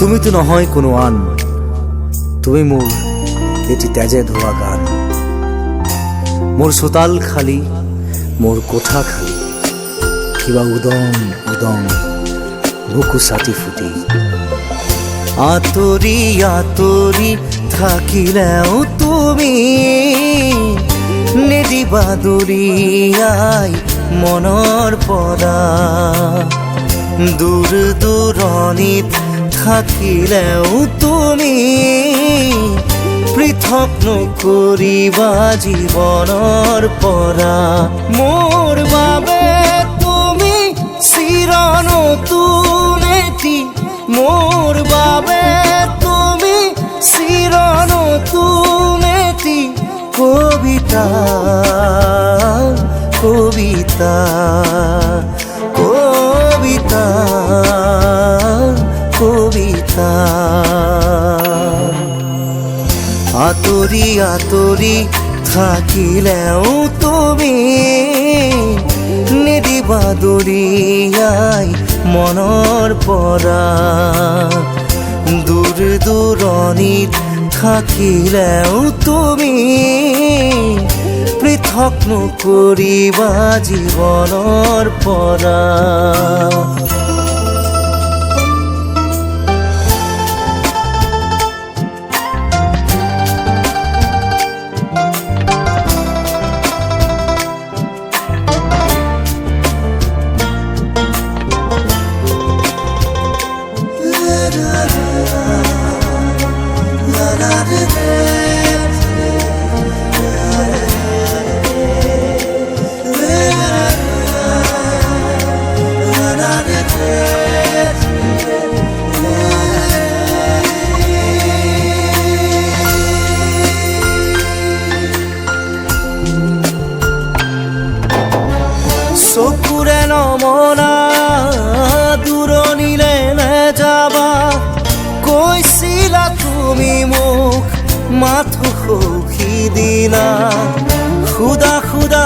তুমি তো নহয় কোনো আন, তুমি মোৰ এটি তেজে ধোৱা গান। মোৰ চোতাল খালী, মোৰ কোঠা খালী, কিবা উদং উদং বুকু ছাতি ফুটি। আঁতৰি আঁতৰি থাকিলেও তুমি নেদিবা দূৰিয়াই মনৰ পৰা। দূৰ দূৰণিত থাকিলেও তুমি পৃথক নকৰিবা জীৱনৰ পৰা। মোৰ বাবে তুমি চিৰ নতুন এটি, মোৰ বাবে তুমি চিৰ নতুন এটি কবিতা কবিতা কবিতা কবিতা। আঁতৰি আঁতৰি থাকিলেও তুমি নেদিবা দূৰিয়াই মনৰ পৰা। দূৰ দূৰণিত থাকিলেও তুমি পৃথক নকৰিবা জীৱনৰ পৰা। চকুৰে নমনা দূৰণিলে নেযাবা, কৈছিলা তুমি মোক মাথো সখী দিলা। খুদা খুদা